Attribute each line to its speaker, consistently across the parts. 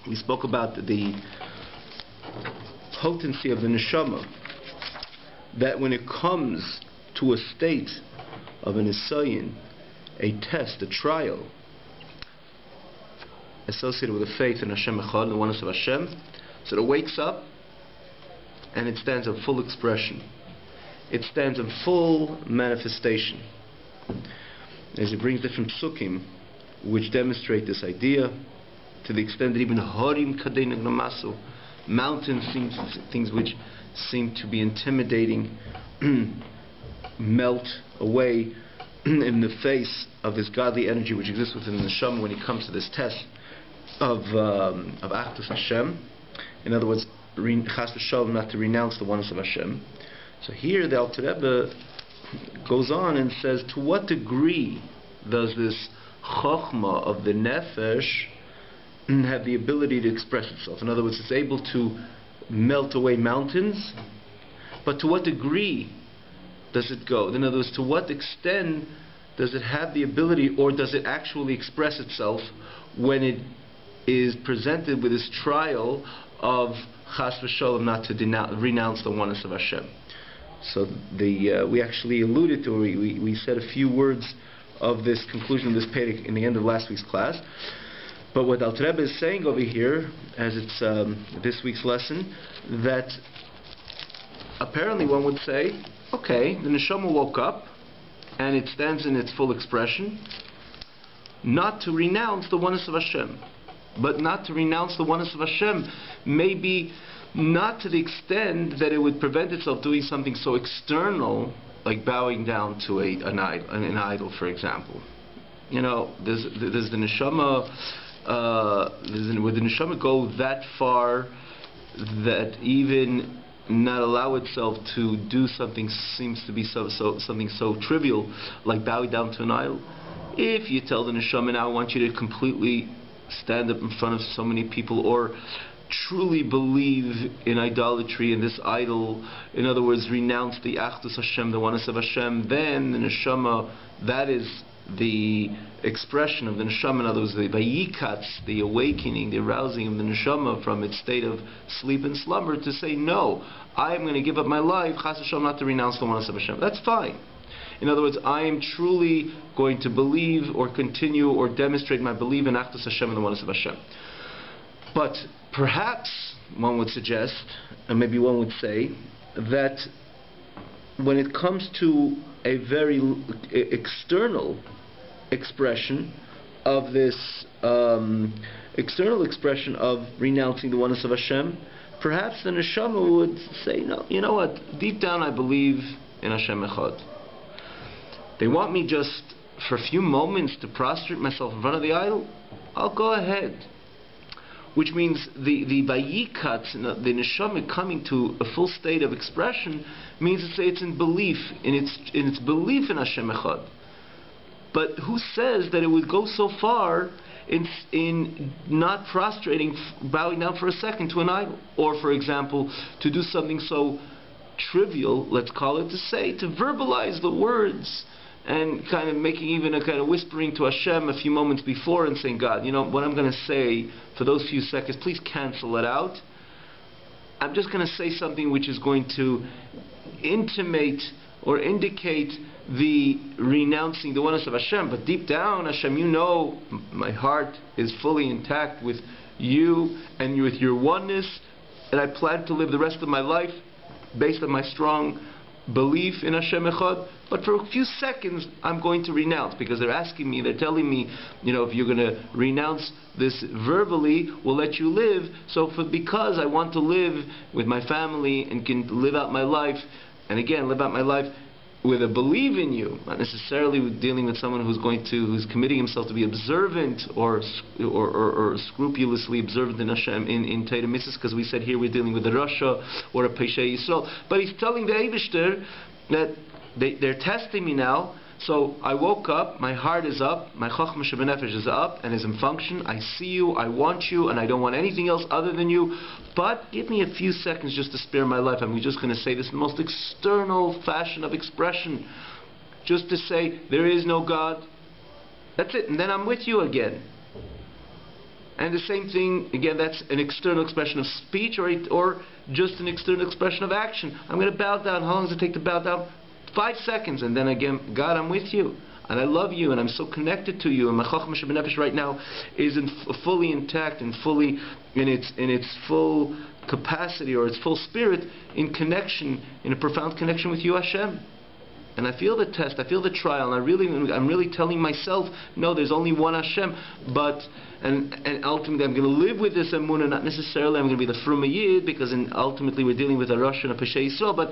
Speaker 1: We spoke about the potency of the neshama, that when it comes to a state of an isayin, a test, a trial associated with the faith in Hashem Echad, the oneness of Hashem, so it wakes up and it stands in full expression. It stands in full manifestation. As he brings different psukim which demonstrate this idea, to the extent that even harim kadei nagmasu, mountains, things which seem to be intimidating, melt away in the face of this godly energy which exists within the neshama when it comes to this test of Achdus Hashem. In other words, chas v'shalom, not to renounce the oneness of Hashem. So here the Alter Rebbe goes on and says, to what degree does this chokhmah of the nefesh have the ability to express itself? In other words, it's able to melt away mountains, but to what degree does it go? In other words, to what extent does it have the ability, or does it actually express itself when it is presented with this trial of chas v'sholem, not to renounce the oneness of Hashem? So we actually alluded to, we said a few words of this conclusion of this perek in the end of last week's class. But what Alter Rebbe is saying over here, as it's this week's lesson, that apparently one would say, okay, the neshama woke up and it stands in its full expression, not to renounce the oneness of Hashem. But not to renounce the oneness of Hashem, maybe not to the extent that it would prevent itself doing something so external, like bowing down to an idol, for example. You know, there's the neshama. Would the neshama go that far that even not allow itself to do something seems to be something so trivial, like bowing down to an idol? If you tell the neshama, now I want you to completely stand up in front of so many people, or truly believe in idolatry and this idol, in other words, renounce the Achdus Hashem, the oneness of Hashem, then the neshama, that is the expression of the neshama. In other words, the vayikatz, the awakening, the arousing of the neshama from its state of sleep and slumber, to say, no, I am going to give up my life, chas v'shalom, not to renounce the oneness of Hashem. That's fine. In other words, I am truly going to believe or continue or demonstrate my belief in Achdus Hashem and the oneness of Hashem. But perhaps one would suggest, and maybe one would say, that when it comes to a very external expression of this, external expression of renouncing the oneness of Hashem, perhaps the neshama would say, no, you know what, deep down I believe in Hashem Echad. They want me just for a few moments to prostrate myself in front of the idol, I'll go ahead. Which means the vayikatz, the neshama coming to a full state of expression, means to say it's in belief, in its belief in Hashem Echad. But who says that it would go so far in not prostrating, bowing down for a second to an idol? Or, for example, to do something so trivial, let's call it, to say, to verbalize the words, and kind of making even a kind of whispering to Hashem a few moments before and saying, God, you know, what I'm going to say for those few seconds, please cancel it out. I'm just going to say something which is going to intimate or indicate the renouncing the oneness of Hashem. But deep down, Hashem, you know, my heart is fully intact with you and with your oneness, and I plan to live the rest of my life based on my strong belief in Hashem Echad. But for a few seconds I'm going to renounce, because they're asking me, they're telling me, you know, if you're going to renounce this verbally, we'll let you live. So because I want to live with my family and can live out my life, and again, live out my life with a belief in you, not necessarily with dealing with someone who's committing himself to be observant or scrupulously observant in Hashem in Torah mitzvahs, because we said here we're dealing with a Rasha or a Peshay Yisrael. But he's telling the Eivishter that they're testing me now. So I woke up, my heart is up, my Chochmah Shebenefesh is up and is in function. I see you, I want you, and I don't want anything else other than you. But give me a few seconds just to spare my life. I'm just going to say this in the most external fashion of expression, just to say there is no God. That's it, and then I'm with you again. And the same thing, again, that's an external expression of speech or just an external expression of action. I'm going to bow down. How long does it take to bow down? 5 seconds. And then again, God, I'm with you. And I love you, and I'm so connected to you. And my Chachma Shebenefesh right now is fully intact and fully in its full capacity or its full spirit in connection, in a profound connection with you, Hashem. And I feel the test, I feel the trial, and I'm really telling myself, no, there's only one Hashem, and ultimately I'm going to live with this emunah, not necessarily I'm going to be the Fruma Yid, because ultimately we're dealing with a Rosh and a Peshay Yisrael, but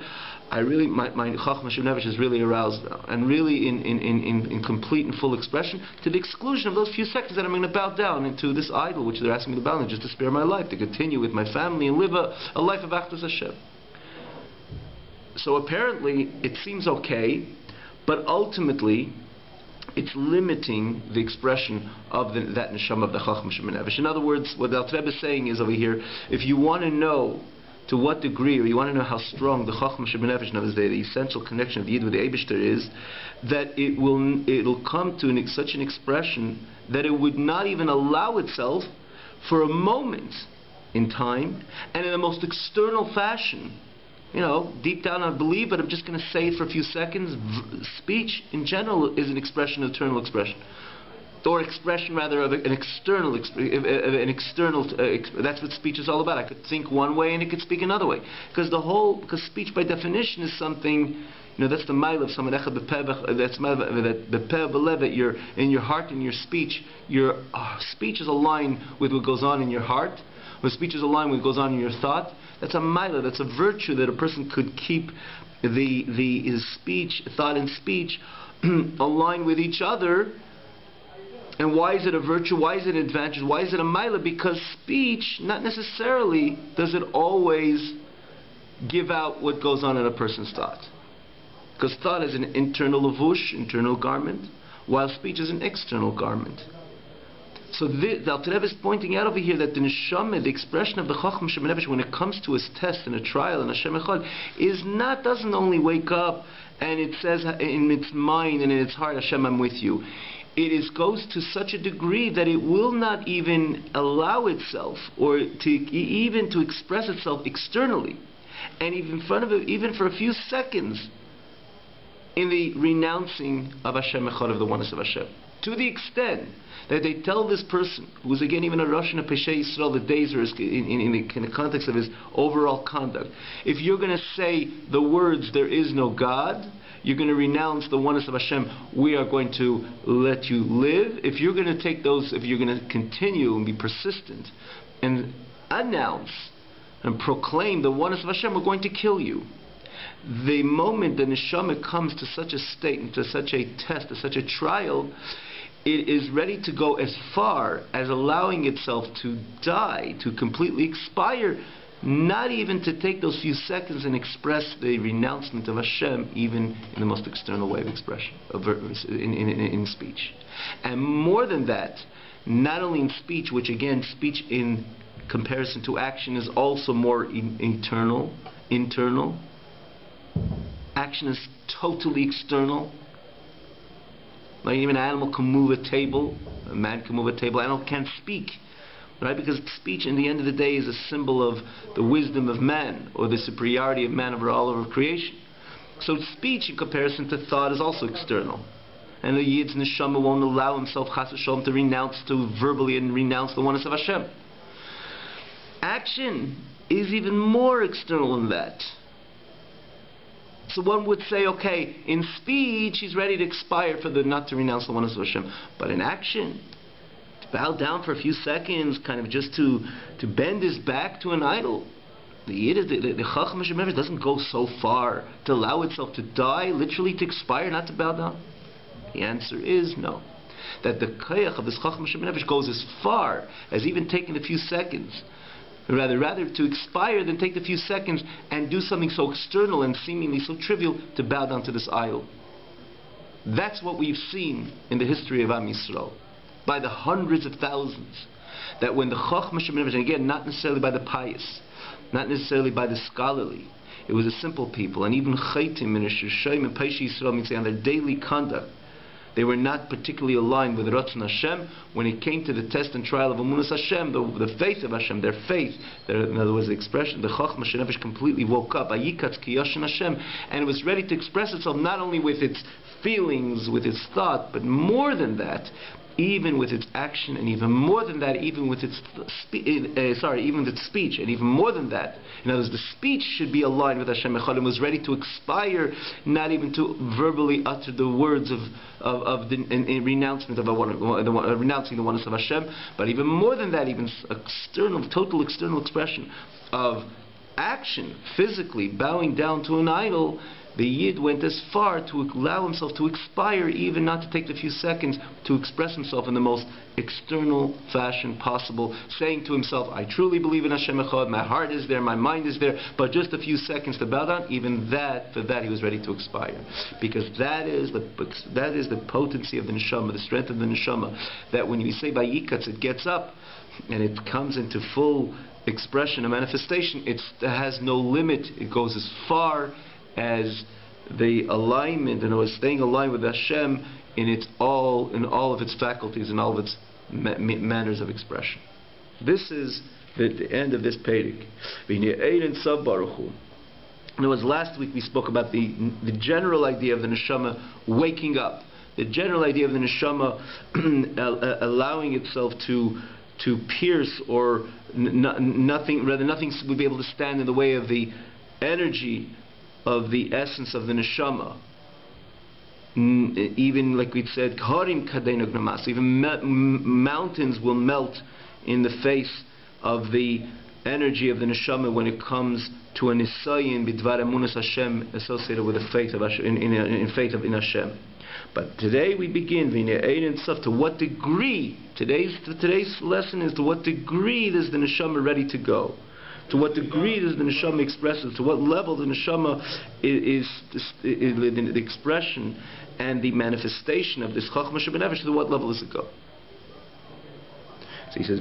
Speaker 1: I really, my Chachma Shebenefesh is really aroused now, and really in complete and full expression, to the exclusion of those few seconds that I'm going to bow down into this idol, which they're asking me to bow down, just to spare my life, to continue with my family and live a life of Achdus Hashem. So apparently it seems okay, but ultimately it's limiting the expression of that neshama of the Chachma Shebenefesh. In other words, what the Alter Rebbe is saying is over here, if you want to know to what degree, or you want to know how strong the Chachma Shebenefesh, in other words, the essential connection of the Yid with the Eibishter is, that it'll come to such an expression that it would not even allow itself for a moment in time, and in the most external fashion. You know, deep down I believe, but I'm just going to say it for a few seconds. Speech, in general, is an expression, eternal expression. Or expression, rather, of an external, that's what speech is all about. I could think one way and it could speak another way. Because speech, by definition, is something, that's the mile of Samanecha Bepeh, that's Bepeh Belev, you're in your heart, in your speech. Your speech is aligned with what goes on in your heart. When speech is aligned with what goes on in your thought, that's a mila, that's a virtue that a person could keep his speech, thought and speech aligned with each other. And why is it a virtue? Why is it an advantage? Why is it a mila? Because speech, not necessarily does it always give out what goes on in a person's thought. Because thought is an internal lavush, internal garment, while speech is an external garment. So the Alter Rebbe is pointing out over here that the neshama, the expression of the Chachma Shebenefesh, when it comes to his test and a trial and Hashem Echad, doesn't only wake up and it says in its mind and in its heart, Hashem, I'm with you. It goes to such a degree that it will not even allow itself or to express itself externally, and even in front of it, even for a few seconds, in the renouncing of Hashem Echad, of the oneness of Hashem. To the extent that they tell this person, who's again even a Rosh and a Peshay Yisrael, the days are in the context of his overall conduct, if you're going to say the words, there is no God, you're going to renounce the oneness of Hashem, we are going to let you live. If you're going to take those, if you're going to continue and be persistent and announce and proclaim the oneness of Hashem, we're going to kill you. The moment the neshama comes to such a state, to such a test, to such a trial, it is ready to go as far as allowing itself to die, to completely expire, not even to take those few seconds and express the renouncement of Hashem, even in the most external way of expression, in speech. And more than that, not only in speech, which again, speech in comparison to action is also more internal. Action is totally external. Like even an animal can move a table, a man can move a table, an animal can't speak. Right? Because speech, in the end of the day, is a symbol of the wisdom of man, or the superiority of man over all of creation. So speech, in comparison to thought, is also external. And the Yid's neshama won't allow himself, chas v'sholom, to verbally renounce the oneness of Hashem. Action is even more external than that. So one would say, okay, in speech he's ready to expire for not to renounce the oneness of Hashem, but in action, to bow down for a few seconds, kind of just to bend his back to an idol, the Chachma Shebenefesh doesn't go so far to allow itself to die, literally to expire, not to bow down. The answer is no. That the koyach of this Chachma Shebenefesh goes as far as even taking a few seconds. Rather to expire than take the few seconds and do something so external and seemingly so trivial to bow down to this idol. That's what we've seen in the history of Am Yisrael, by the hundreds of thousands, that when the Chachma Shebenefesh, and again, not necessarily by the pious, not necessarily by the scholarly, it was a simple people, and even Chaitim and Shishayim and Peishi Yisrael, means on their daily conduct, They were not particularly aligned with Ratzon Hashem. When it came to the test and trial of Emunas Hashem, the faith of Hashem, their faith, in other words, the expression, the Chachma Shenefesh completely woke up, Ayikatz Kiyashin Hashem, and it was ready to express itself not only with its feelings, with its thought, but more than that, even with its action, and even more than that, even with its even with its speech, and even more than that. In other words, the speech should be aligned with Hashem Echad, and was ready to expire, not even to verbally utter the words of the renouncement of renouncing the oneness of Hashem, but even more than that, even total external expression of action, physically bowing down to an idol. The Yid went as far to allow himself to expire, even not to take the few seconds to express himself in the most external fashion possible, saying to himself, I truly believe in Hashem Echad, my heart is there, my mind is there, but just a few seconds to bow down, even that, for that he was ready to expire. Because that is the potency of the neshama, the strength of the neshama, that when you say Vayikatz, it gets up, and it comes into full expression and manifestation. It has no limit. It goes as far as the alignment, and it was staying aligned with Hashem in all of its faculties and all of its manners of expression. This is the end of this Perek. And it was last week we spoke about the general idea of the neshama waking up, the general idea of the neshama allowing itself to pierce, or nothing would be able to stand in the way of the energy of the essence of the neshama. Even like we said, even mountains will melt in the face of the energy of the neshama when it comes to a nisayin bidvar emunas Hashem, associated with the faith of Hashem, in faith in Hashem. But today we begin to what degree. Today's lesson is to what degree is the neshama ready to go. To what degree does the neshama express it? To what level the neshama is the expression and the manifestation of this chachma shebenefesh? To what level does it go? So he says,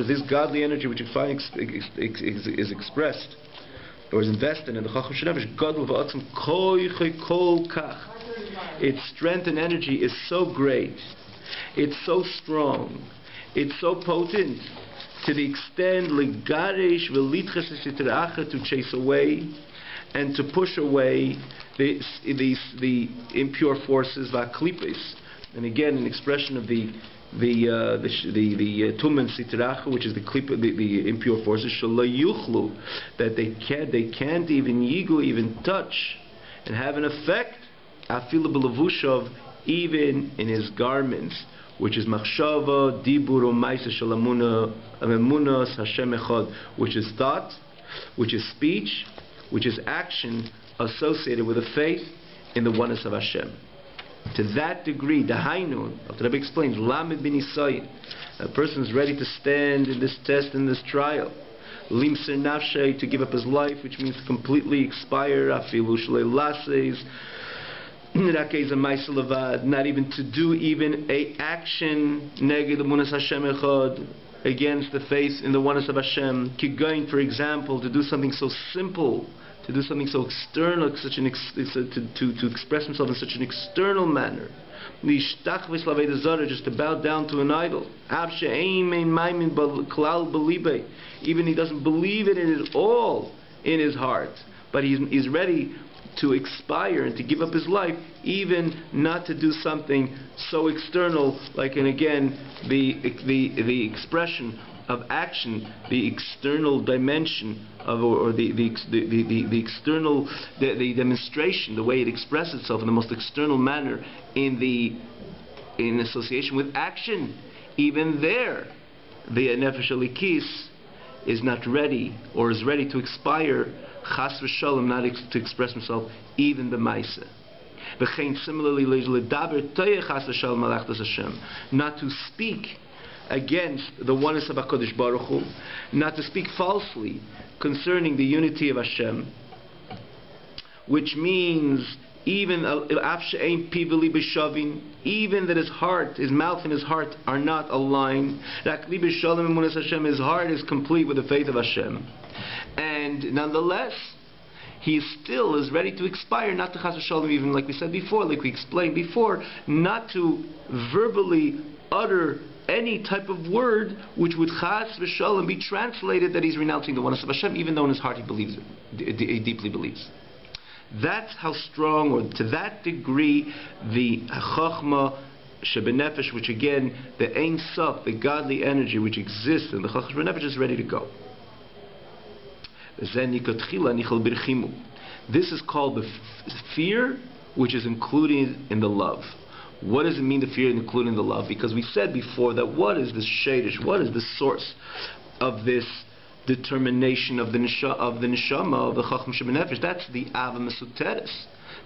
Speaker 1: this godly energy which you find is expressed or is invested in the chachma shebenefesh, its strength and energy is so great, it's so strong, it's so potent, to the extent to chase away and to push away the impure forces, and again an expression of the tumen sitracha, which is the impure forces, that they can't even touch and have an effect, even in his garments, which is machshava, dibur, u'maisa shel emunas Hashem Echad, which is thought, which is speech, which is action associated with the faith in the oneness of Hashem. To that degree, dahainu, the Rabbi explains, lamed b'nisayin, a person is ready to stand in this test, in this trial. Limser nafshay, to give up his life, which means to completely expire. Afilu shlei lases, not even to do even a action neged emunas Hashem Echad, against the faith in the oneness of Hashem. Going, for example, to do something so simple, to do something so external, to express himself in such an external manner. Just to bow down to an idol. Even he doesn't believe it at all in his heart, but he's ready to expire and to give up his life, even not to do something so external, like, and again, the expression of action, the external dimension of, or the external, the demonstration, the way it expresses itself in the most external manner in association with action. Even there, the nefesh alikis is not ready, or is ready to expire, chas v'shalom, not to express himself even b'maisa. V'chein similarly, ledaber toyeh chas v'shalom malachtas Hashem, not to speak against the oneness of HaKadosh Baruch Hu, not to speak falsely concerning the unity of Hashem, which means even even that his heart, his mouth and his heart are not aligned. His heart is complete with the faith of Hashem, and nonetheless he still is ready to expire, not to chas v'shalom, even like we said before, like we explained before, not to verbally utter any type of word which would chas v'shalom be translated that he's renouncing the oneness of Hashem, even though in his heart he believes it, he deeply believes. That's how strong, or to that degree, the chachma shebenefesh, which again, the Ein Sof, the godly energy which exists in the chachma shebenefesh, is ready to go. This is called the fear which is included in the love. What does it mean, the fear including the love? Because we said before that what is this shadish, what is the source of this determination of the neshama, of the chachma shebenefesh? That's the ava mesuteres.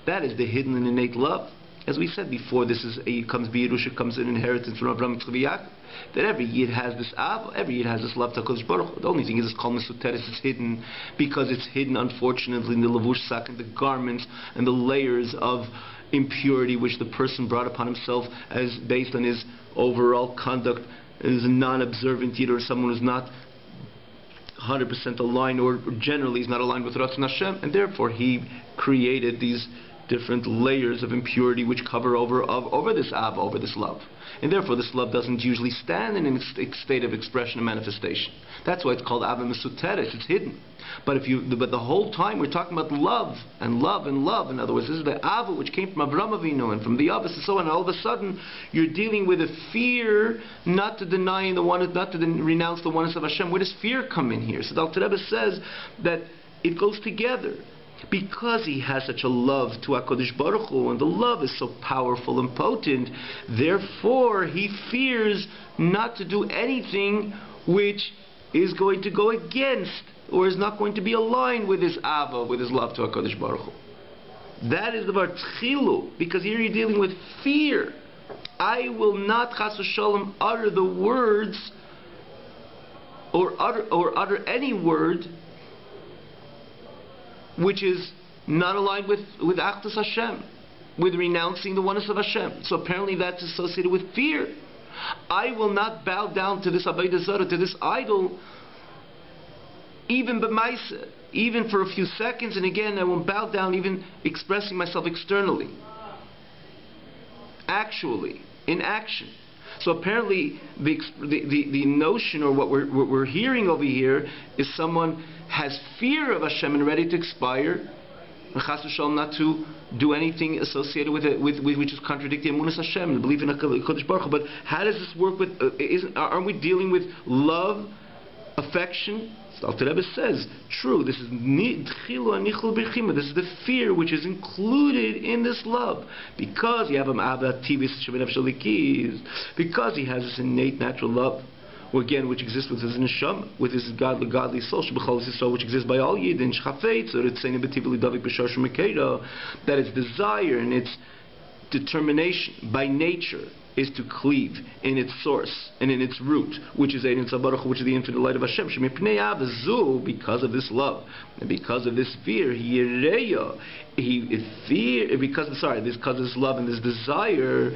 Speaker 1: That is the hidden and innate love. As we said before, this is comes b'Yerusha, comes an inheritance from Avraham, Yitzchak, Yaakov. That every yid has this ava, every yid has this love to HaKadosh Baruch Hu. The only thing is, it's called mesuteres. It's hidden because it's hidden, unfortunately, in the levush sak, and the garments and the layers of impurity which the person brought upon himself as based on his overall conduct as a non-observant yid, or someone who's not 100% aligned, or generally is not aligned with Ratzon Hashem, and therefore he created these different layers of impurity which cover over this ava, over this love. And therefore this love doesn't usually stand in a state of expression and manifestation. That's why it's called ava mesuteres. It's hidden. But the whole time we're talking about love and love and love. In other words, this is the ava which came from Avraham Avinu and from the Abbas and so on. And all of a sudden you're dealing with a fear not to deny the one, not to renounce the oneness of Hashem. Where does fear come in here? So the Alter Rebbe says that it goes together. Because he has such a love to HaKadosh Baruch Hu, and the love is so powerful and potent, therefore he fears not to do anything which is going to go against, or is not going to be aligned with his ava, with his love to HaKadosh Baruch Hu. That is the bar tchilu, because here you're dealing with fear. I will not chas v'shalom utter the words, or utter any word which is not aligned with Achdus Hashem, with renouncing the oneness of Hashem. So apparently that's associated with fear. I will not bow down to this Avodah Zarah, to this idol, even b'maisa, even for a few seconds, and again I won't bow down even expressing myself externally. Actually, in action. So apparently the notion, or what we're hearing over here, is someone has fear of Hashem and ready to expire, and chas v'shalom not to do anything associated with it, which is contradicting emunas Hashem and belief in HaKadosh Baruch Hu. But how does this work with? Aren't we dealing with love, affection? The Alter Rebbe says, true, this is the fear which is included in this love. Because you have because he has this innate natural love, again, which exists with his neshama, with his godly soul, which exists by all Yidden, that its desire and its determination by nature is to cleave in its source and in its root, which is Ein Sof Baruch Hu, which is the infinite light of Hashem. Because of this love and because of this fear, because of this love and this desire,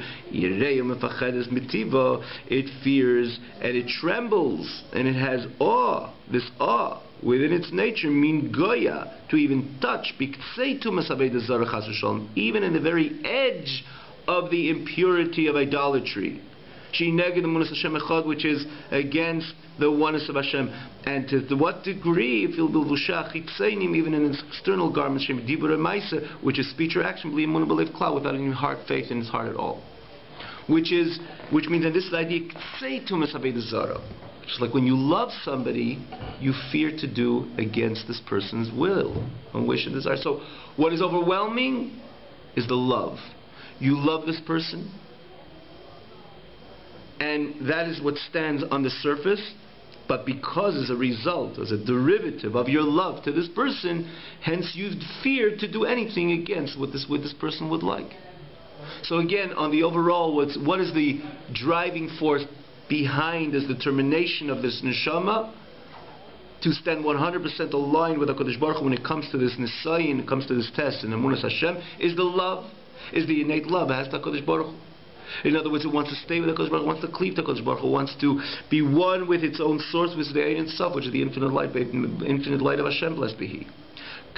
Speaker 1: it fears and it trembles and it has awe, this awe within its nature, min goya, to even touch, even in the very edge of the impurity of idolatry, which is against the oneness of Hashem. And to what degree, even in its external garments, which is speech or action, without any heart faith in his heart at all. Which means that this is the idea, just like when you love somebody, you fear to do against this person's will and wish and desire. So what is overwhelming is the love. You love this person, and that is what stands on the surface, but because as a result, as a derivative of your love to this person, hence you fear to do anything against what this person would like. So again, on the overall, what is the driving force behind this determination of this neshama to stand 100% aligned with HaKadosh Baruch Hu when it comes to this nisayin, when it comes to this test in emunas Hashem, is the love. Is the innate love has to HaKadosh Baruch Hu. In other words, it wants to stay with HaKadosh Baruch Hu, wants to cleave to HaKadosh Baruch Hu, wants to be one with its own source, which is the Ein Sof, which is the infinite light of Hashem, blessed be He.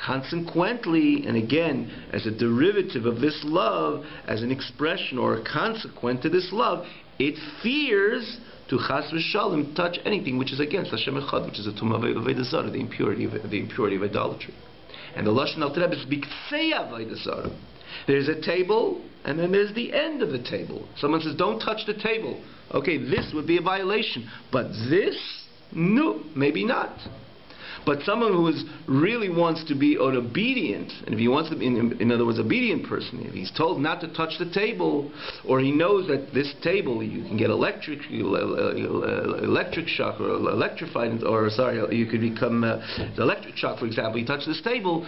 Speaker 1: Consequently, and again, as a derivative of this love, as an expression or a consequent to this love, it fears to chas v'shalom touch anything which is against Hashem Echad, which is a tumah avodah zarah, the impurity of idolatry. And the lashon al Rebbe is biktsei avodah zarah. There's a table, and then there's the end of the table. Someone says, "Don't touch the table." Okay, this would be a violation, but this, no, maybe not. But someone who really wants to be an obedient, and if he wants to be, in other words, obedient person, if he's told not to touch the table, or he knows that this table you can get electric shock or electrified, or sorry, you could become the electric shock, for example. You touch this table,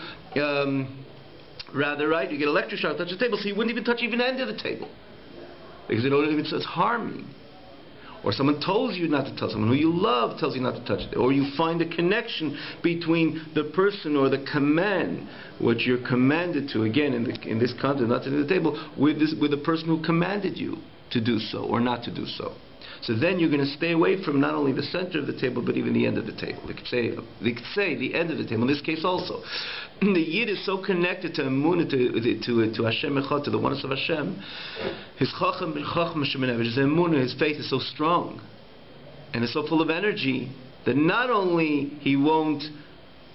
Speaker 1: right? You get electric shock, touch the table, so you wouldn't even touch even the end of the table because it's harming. Or someone tells you not to touch, someone who you love tells you not to touch it. Or you find a connection between the person or the command, which you're commanded to, again, in this context, not to the table, with the person who commanded you to do so or not to do so. So then you're going to stay away from not only the center of the table, but even the end of the table. They could say the end of the table, in this case also. The Yid is so connected to Emunah, to Hashem Echad, to the oneness of Hashem. His Chacham bin Chacham Shemenev, his Emunah, his faith is so strong, and is so full of energy, that not only he won't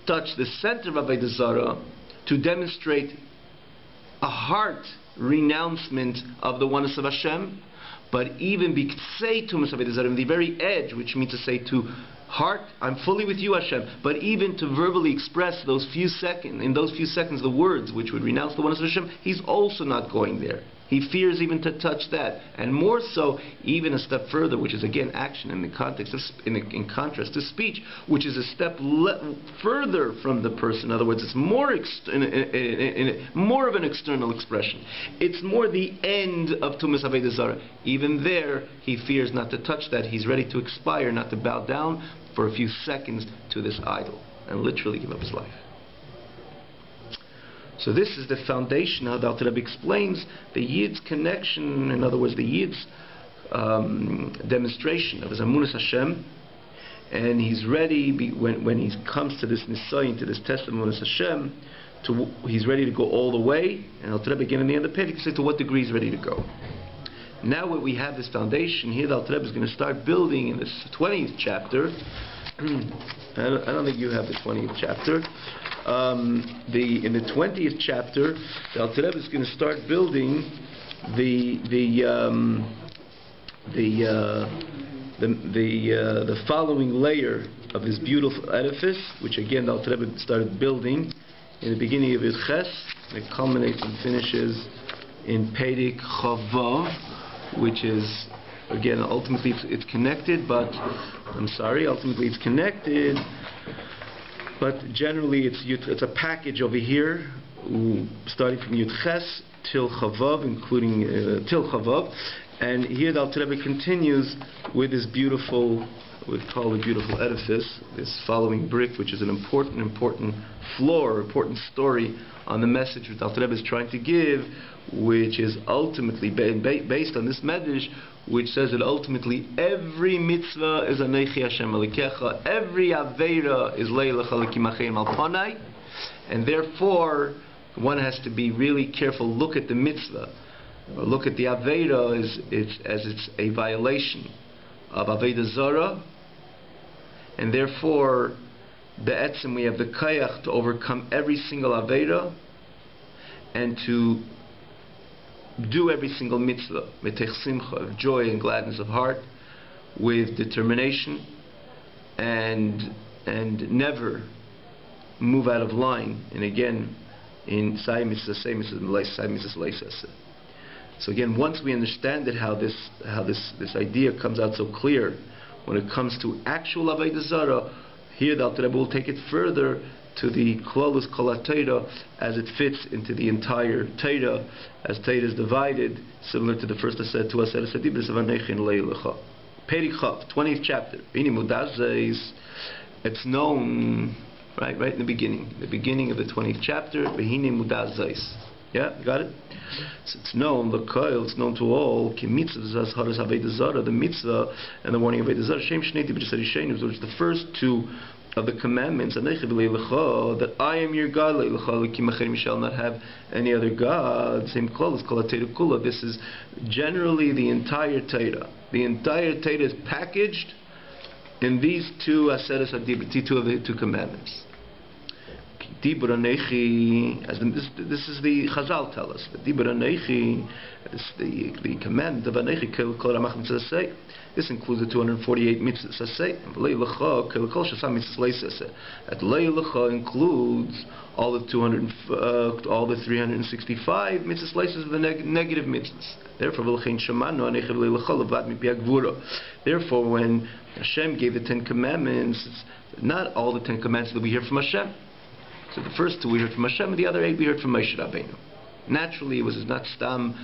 Speaker 1: touch the center of Avodah Zarah to demonstrate a heart renouncement of the oneness of Hashem, but even biktsei tumas avodah zarah, the very edge, which means to say to heart, I'm fully with you, Hashem, but even to verbally express in those few seconds, the words which would renounce the oneness of Hashem, he's also not going there. He fears even to touch that, and more so, even a step further, which is again action in the context of, in contrast to speech, which is a step further from the person. In other words, it's more more of an external expression. It's more the end of Tumas Avodah Zarah. Even there, he fears not to touch that. He's ready to expire, not to bow down for a few seconds to this idol, and literally give up his life. So this is the foundation, how the Alter Rebbe explains the Yid's connection, in other words, the Yid's demonstration of his Amunas Hashem, and he's ready, when he comes to this Nisayin, to this test of Amunas Hashem, he's ready to go all the way, and Alter Rebbe again in the end of the page, he can say to what degree he's ready to go. Now when we have this foundation, here the Alter Rebbe is going to start building in this 20th chapter. I don't think you have the 20th chapter. In the 20th chapter, the Alter Rebbe is going to start building the following layer of this beautiful edifice, which again the Alter Rebbe started building in the beginning of his Ches, and it culminates and finishes in Perek Chavav, which is, again, ultimately it's connected, but ultimately it's connected, but generally it's a package over here, starting from Yud Ches till Chavav, including till Chavav, and here the Alter Rebbe continues with this beautiful, we call it beautiful edifice, this following brick, which is an important floor, important story on the message that the Alter Rebbe is trying to give, which is ultimately based on this medrash, which says that ultimately every mitzvah is Anechi Hashem Elikecha, every aveira is Leilecha Lekimachem Alpanai, and therefore one has to be really careful. Look at the mitzvah, or look at the aveira as it's a violation of Avodah Zarah, and therefore be'etzem we have the kayach to overcome every single aveira and to do every single mitzvah metech simcha, of joy and gladness of heart, with determination, and never move out of line. And again, in say mitzvah, say mitzvah. So again, once we understand it, how this idea comes out so clear when it comes to actual avodah zarah, here the Alter Rebbe will take it further to the klolus kol ha-Torah, as it fits into the entire Torah, as Torah is divided, similar to the first aseret, to aseret sedibris of Anechin Leilecha. Perek Chav, 20th chapter. It's known, right in the beginning of the 20th chapter. Behine mudazais. Yeah, got it? So it's known, it's known to all, the mitzvah and the warning of Avodah Zarah, which is the first two of the commandments, that I am your God, you shall not have any other gods. This is generally the entire Torah. The entire Torah is packaged in these two aseres hadibur, two of the two commandments. Dibur anechi, as this is the Chazal tell us. The Dibur anechi is the command of anechi kol ramach mitzvah say. This includes the 248 mitzvahs say. Leilacha kol shasam mitzvahs. That leilacha includes all the 365 mitzvahs of the negative mitzvahs. Therefore, v'lechein shamanu anechi leilacha levad mipi hagvura. Therefore, when Hashem gave the 10 commandments, it's not all the 10 commandments that we hear from Hashem. So the first 2 we heard from Hashem, and the other 8 we heard from Moshe Rabbeinu. Naturally, it was not stam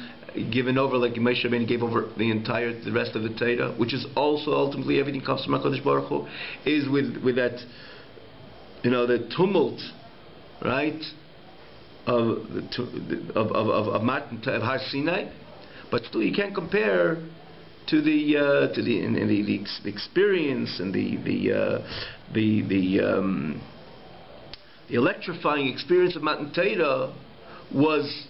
Speaker 1: given over like Moshe Rabbeinu gave over the rest of the Torah, which is also ultimately everything comes from HaKadosh Baruch Hu, is with that, the tumult, right, of Har Sinai, but still you can't compare to the experience and the electrifying experience of Matan Torah was,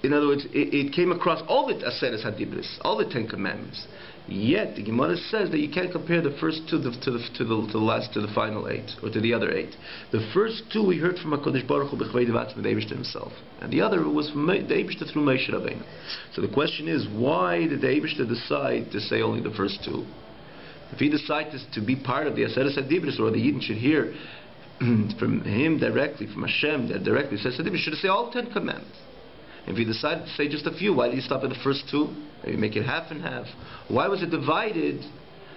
Speaker 1: in other words, it came across all the aseres hadibris, all the 10 commandments. Yet the Gemara says that you can't compare the first 2 to the final 8, or to the other 8. The first 2 we heard from HaKadosh Baruch Hu b'chvei devatzim, the Eibishter himself, and the other was from the Eibishter through Moshe Rabbeinu. So the question is, why did the Eibishter decide to say only the first 2? If he decided to be part of the aseres hadibris, or the Yidden should hear from him directly, from Hashem directly, says you should say all 10 commandments. If you decided to say just a few, why did you stop at the first 2? Maybe make it half and half. Why was it divided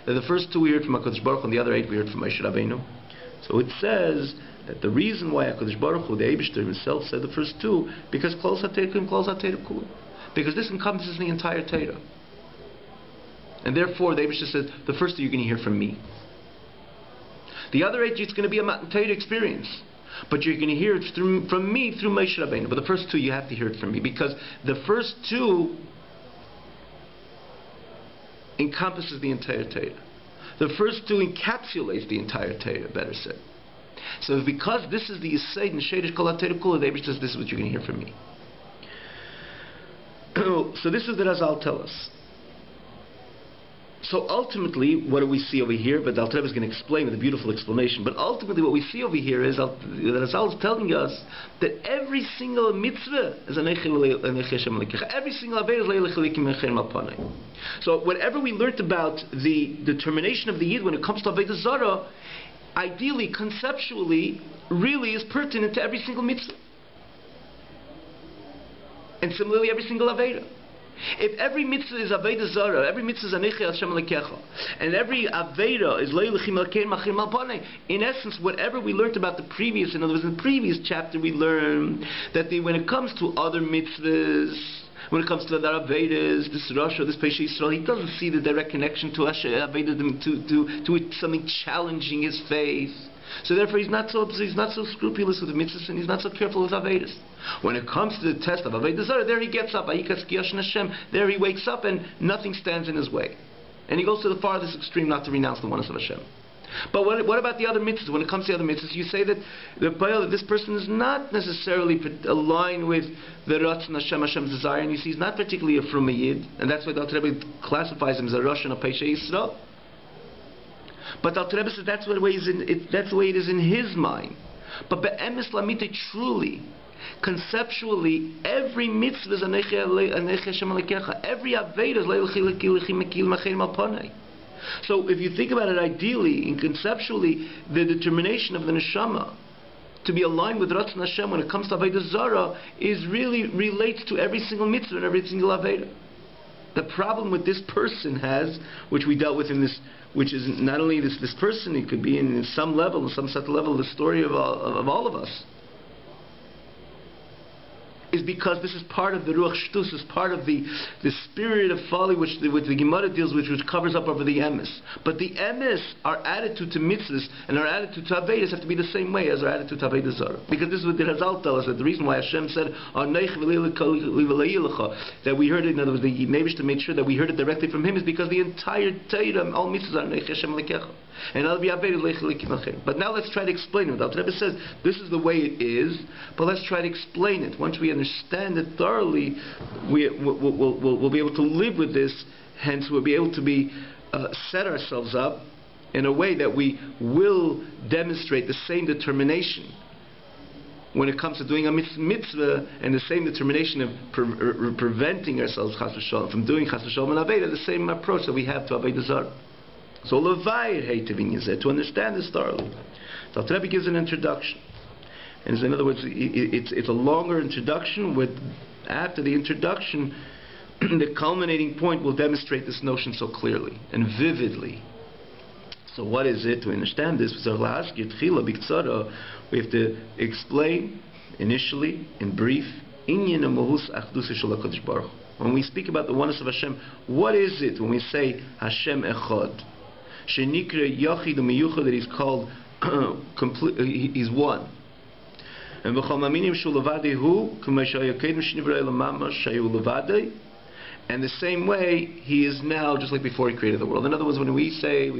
Speaker 1: that the first 2 we heard from HaKadosh Baruch Hu and the other 8 we heard from Moshe Rabbeinu? So it says that the reason why HaKadosh Baruch Hu, the Eibishter himself, said the first 2, because Kol HaTeirah Kula. Because this encompasses the entire Torah. And therefore the Eibishter says, the first 2 you're going to hear from me. The other 8, it's going to be a Matan Torah experience. But you're going to hear it from me through Moshe Rabbeinu. But the first 2, you have to hear it from me. Because the first 2 encompasses the entire Torah. The first 2 encapsulates the entire Torah, better said. So because this is the Yisayid and Shadish Kol HaTorah Kula, the Eibishter says, this is what you're going to hear from me. So this is the Razal tell us. So ultimately, what do we see over here? But the Alter Rebbe is going to explain with a beautiful explanation. But ultimately, what we see over here is that Razal is telling us that every single mitzvah is an every single aved is. So whatever we learned about the determination of the Yid when it comes to Avodah Zarah, ideally, conceptually, really is pertinent to every single mitzvah. And similarly, every single aveda. If every mitzvah is Avodah Zarah, every mitzvah is Anichei Hashem Alekecha, and every Aveda is Leilachim Alkein Machim Alpanei, in essence, whatever we learned about the previous, in other words, in the previous chapter we learned that when it comes to other mitzvahs, when it comes to the Avedas, this Rasha, this Pesha Yisrael, he doesn't see the direct connection to Aveda, to something challenging his faith. So therefore he's not so scrupulous with the mitzvahs, and he's not so careful with Avedas. When it comes to the test of Avodah Zarah, there he gets up, there he wakes up and nothing stands in his way. And he goes to the farthest extreme not to renounce the oneness of Hashem. But what about the other mitzvahs? When it comes to the other mitzvahs, you say that this person is not necessarily aligned with the Ratzon Hashem, Hashem's desire, and you see he's not particularly a Frum Yid, and that's why the Alter Rebbe classifies him as a Rosh and a Pesha Yisrael. But the Alter Rebbe says that's the way it is in his mind. But be'emes lamite, truly, conceptually, every mitzvah is Aneicha Hashem Alekecha. Every aveda is Leilachim Machim Alpanei. So if you think about it ideally and conceptually, the determination of the neshama to be aligned with Ratzon Hashem when it comes to Avodah Zarah relates to every single mitzvah and every single aveda. The problem with this person has, which we dealt with in this, which is not only this person, it could be in some level, in some subtle level, the story of all of us, is because this is part of the Ruach Shtus, is part of the spirit of folly which the Gemara deals with, which covers up over the emes. But the emes, our attitude to mitzvahs and our attitude to Avedas have to be the same way as our attitude to Avodah Zarah. Because this is what the Hazal tells us, that the reason why Hashem said, that we heard it, in other words, the Neibishter made sure that we heard it directly from him, is because the entire Torah, all mitzvahs are Neich Hashem Lekecha. But now let's try to explain it. The Rebbe says this is the way it is, but let's try to explain it. Once we understand it thoroughly, we'll be able to live with this. Hence, we'll be able to set ourselves up in a way that we will demonstrate the same determination when it comes to doing a mitzvah, and the same determination of preventing ourselves chas v'shalom from doing chas v'shalom and aveda, the same approach that we have to aveda zarah. So levayir heitivin yizeh, to understand this thoroughly. So the Rebbe gives an introduction, and in other words, it's a longer introduction. With after the introduction, the culminating point will demonstrate this notion so clearly and vividly. So what is it? To understand this, we have to explain initially, in brief, when we speak about the oneness of Hashem, what is it when we say Hashem Echad? That He's called complete, He's one. And the same way He is now, just like before He created the world. In other words, when we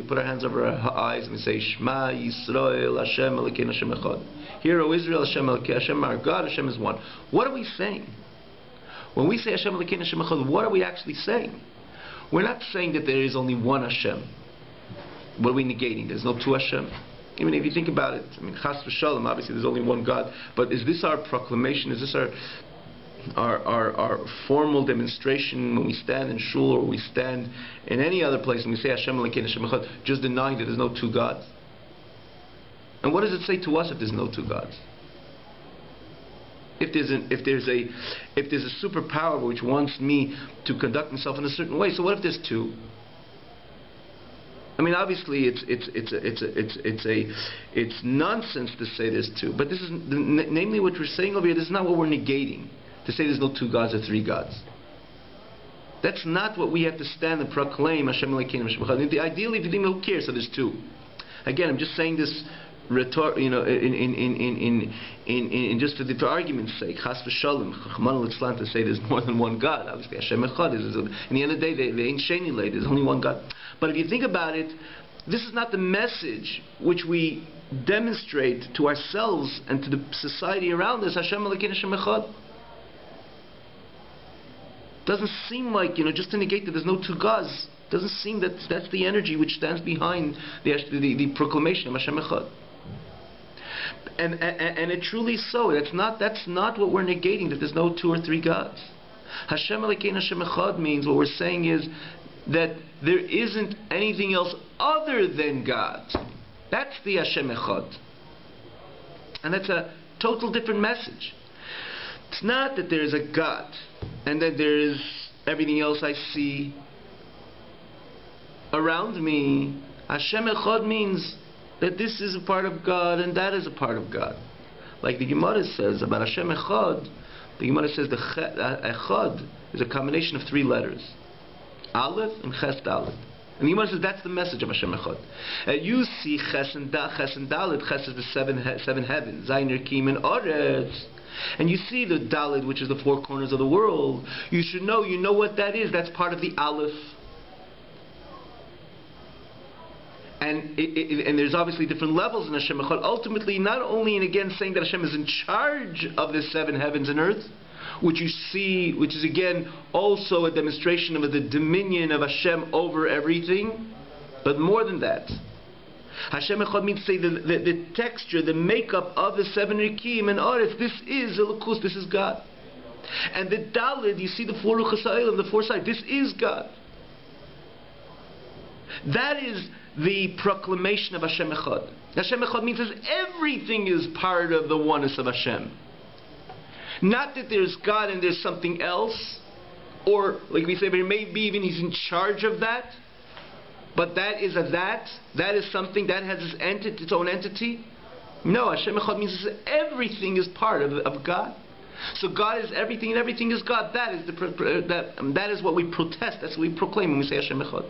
Speaker 1: put our hands over our eyes and we say, Shema Yisrael, Hashem Elokeinu Hashem Echad. Hear, O Israel, Hashem Elokeinu, Hashem our God, Hashem is one. What are we saying? When we say Hashem Elokeinu Hashem Echad, what are we actually saying? We're not saying that there is only one Hashem. What are we negating? There's no two Hashem. Even if you think about it, Chas v'Shalom, obviously there's only one God. But is this our proclamation? Is this our formal demonstration when we stand in shul or we stand in any other place and we say Hashem Elokeinu Hashem Echad, just denying that there's no two gods? And what does it say to us if there's no two gods? If there's a superpower which wants me to conduct myself in a certain way, so what if there's two? Obviously, it's nonsense to say there's two. But this is namely what we're saying over here. This is not what we're negating. To say there's no two gods or three gods. That's not what we have to stand and proclaim. Hashem Elokeinu Hashem Echad. Ideally, if you think, who cares? So there's two. Again, I'm just saying this, in just for argument's sake. Chas v'Shalom, Chachman l'Tzlan, to say there's more than one God. Obviously, Hashem Echad is. In the end of the day, they ain't sheni lay. There's only one God. But if you think about it, this is not the message which we demonstrate to ourselves and to the society around us. Hashem Elokeinu Hashem Echad. Doesn't seem like, just to negate that there's no two gods. Doesn't seem that that's the energy which stands behind the proclamation of Hashem Echad. And it truly is so. That's not what we're negating, that there's no two or three gods. Hashem Elokeinu Hashem Echad means, what we're saying is that there isn't anything else other than God. That's the Hashem Echad. And that's a total different message. It's not that there is a God and that there is everything else I see around me. Hashem Echad means that this is a part of God and that is a part of God. Like the Gemara says about Hashem Echad, the Gemara says the Echad is a combination of three letters. Aleph and Ches Dalet. And the Gemara says that's the message of Hashem Echad. You see Ches and Dalet. Ches is the seven heavens. Zayin, Rekim, and Oretz. And you see the Dalet, which is the four corners of the world. You know what that is. That's part of the Aleph. And there's obviously different levels in Hashem Echad. Ultimately, not only, and again, saying that Hashem is in charge of the seven heavens and earth, which you see, which is again also a demonstration of the dominion of Hashem over everything, but more than that. Hashem Echad means to say the texture, the makeup of the seven Rikim and Aretz. This is Elokus, this is God. And the Daled, you see the four Ruchas HaOlam, the four sides, this is God. That is the proclamation of Hashem Echad. Hashem Echad means that everything is part of the oneness of Hashem. Not that there's God and there's something else, or like we say, maybe even He's in charge of that. But that is that is something that has its own entity. No, Hashem Echad means that everything is part of God. So God is everything and everything is God. That is what we protest. That's what we proclaim when we say Hashem Echad.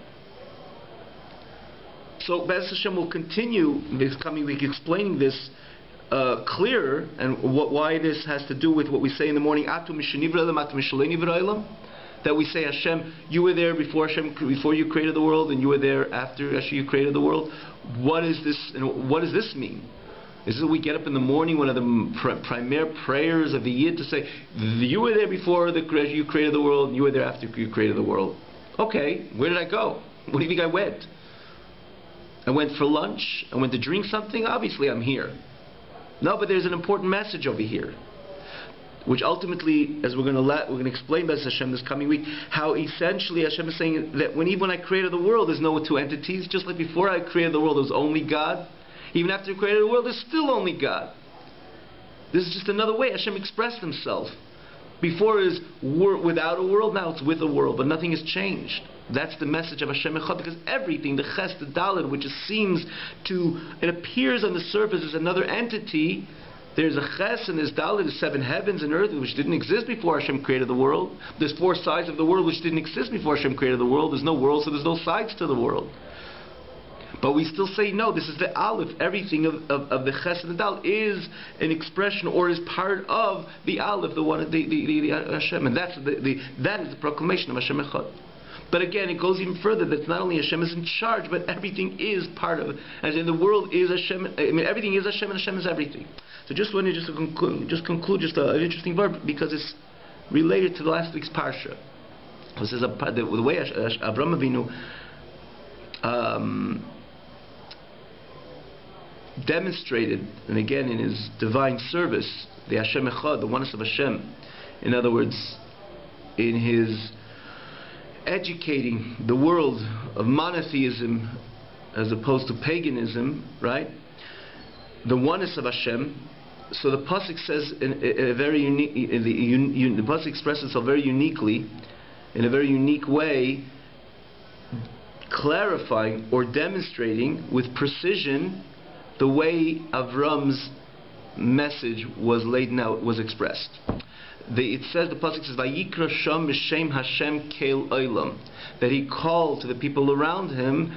Speaker 1: So Beth Hashem will continue this coming week explaining this clearer, and why this has to do with what we say in the morning. Atu mishenivra elam, atu mishalei nivra elam. That we say, Hashem, you were there before you created the world, and you were there after you created the world. What is this? And what does this mean? Is it we get up in the morning, one of the primary prayers of the Yid, to say, you were there before you created the world, and you were there after you created the world. Okay, where did I go? Where do you think I went? I went for lunch. I went to drink something. Obviously, I'm here. No, but there's an important message over here, which ultimately, as we're going to explain by Hashem this coming week, how essentially Hashem is saying that even when I created the world, there's no two entities. Just like before I created the world, there was only God. Even after I created the world, there's still only God. This is just another way Hashem expressed Himself. Before it was without a world, now it's with a world, but nothing has changed. That's the message of Hashem Echad, because everything, the Ches, the Dalet, which it appears on the surface as another entity. There's a Ches and there's Dalet, there's 7 heavens and earth, which didn't exist before Hashem created the world. There's 4 sides of the world, which didn't exist before Hashem created the world. There's no world, so there's no sides to the world. But we still say, no, this is the Aleph. Everything of the Ches and the Dalet is an expression or is part of the Aleph, the Hashem. And that is the proclamation of Hashem Echad. But again, it goes even further. That not only Hashem is in charge, but everything is part of it. As in the world is Hashem. I mean, everything is Hashem, and Hashem is everything. So just wanted to conclude an interesting verb, because it's related to the last week's parsha. This is the way Avraham Avinu demonstrated, and again in his divine service, the Hashem Echad, the oneness of Hashem. In other words, in his educating the world of monotheism as opposed to paganism, right? The oneness of Hashem. So the pasuk says in a very unique. The pasuk expresses itself very uniquely, in a very unique way, clarifying or demonstrating with precision the way Avram's message was laid out, was expressed. It says, the pasuk says, "Vayikra sham b'shem Hashem Keil Olam," that he called to the people around him,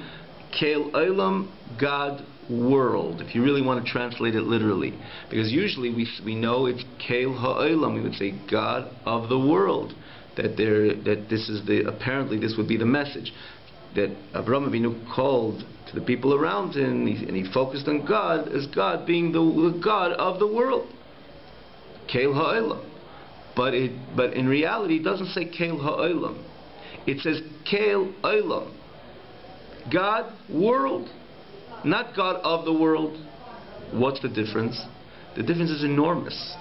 Speaker 1: Keil Olam, God world. If you really want to translate it literally, because usually we know it's Keil Ha'olam. We would say God of the world. Apparently this would be the message, that Avraham Avinu called to the people around him, and he focused on God as God being the God of the world. Keil Ha'olam. But in reality, it doesn't say Keil Ha'olam. It says Keil Olam. God, world. Not God of the world. What's the difference? The difference is enormous.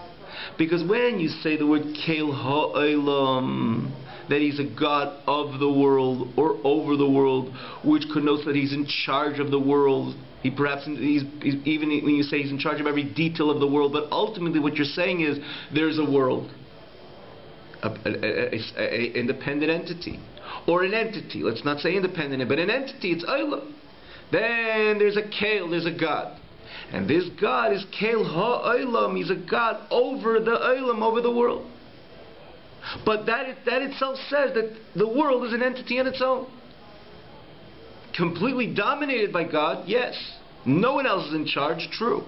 Speaker 1: Because when you say the word Keil Ha'olam, that he's a God of the world or over the world, which connotes that he's in charge of the world. He's even when you say he's in charge of every detail of the world, but ultimately what you're saying is there's a world. An independent entity, or an entity. Let's not say independent, but an entity. It's Olam. Then there's a Keil, there's a God, and this God is Keil Ha-Olam. He's a God over the Olam, over the world. But that itself says that the world is an entity on its own, completely dominated by God. Yes, no one else is in charge. True.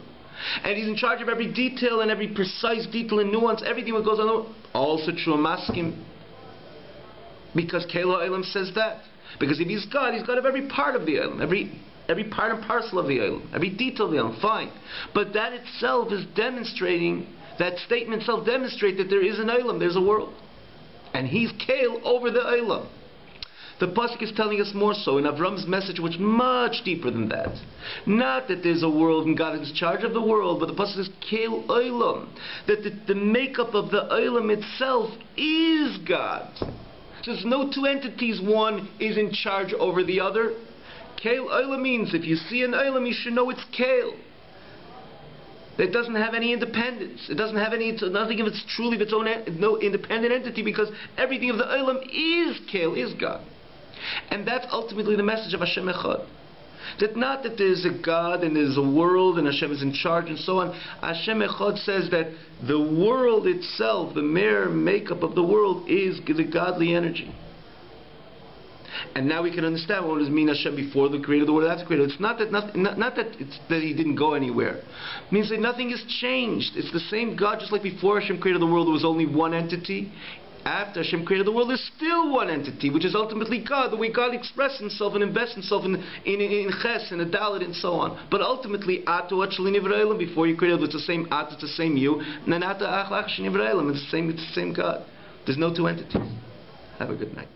Speaker 1: And he's in charge of every detail and every precise detail and nuance, everything that goes on. Also true, maskim. Because Keil Ha'olam says that. Because if he's God of every part of the Olam, every part and parcel of the Olam, every detail of the Olam, fine. But that itself is demonstrating, that statement itself demonstrates that there is an Olam, there's a world. And he's Keil over the Olam. The pasuk is telling us more so in Avram's message, which is much deeper than that. Not that there's a world and God is in charge of the world, but the pasuk says Keil Olam, that the makeup of the Olam itself is God. So there's no two entities. One is in charge over the other. Keil Olam means if you see an Olam, you should know it's Keil. It doesn't have any independence. It doesn't have nothing of its truly of its own, no independent entity, because everything of the Olam is Keil, is God. And that's ultimately the message of Hashem Echad. That not that there's a God and there's a world and Hashem is in charge and so on. Hashem Echad says that the world itself, the mere makeup of the world, is the godly energy. And now we can understand what does mean Hashem before the creator of the world, after the creator. It's not that it's that he didn't go anywhere. It means that nothing has changed. It's the same God, just like before Hashem created the world, there was only one entity. After Hashem created the world, there's still one entity, which is ultimately God, the way God expresses himself and invests himself in Ches, in a Dalit, and so on. But ultimately, before you created, it's the same At, it's the same you, and then it's the same God. There's no two entities. Have a good night.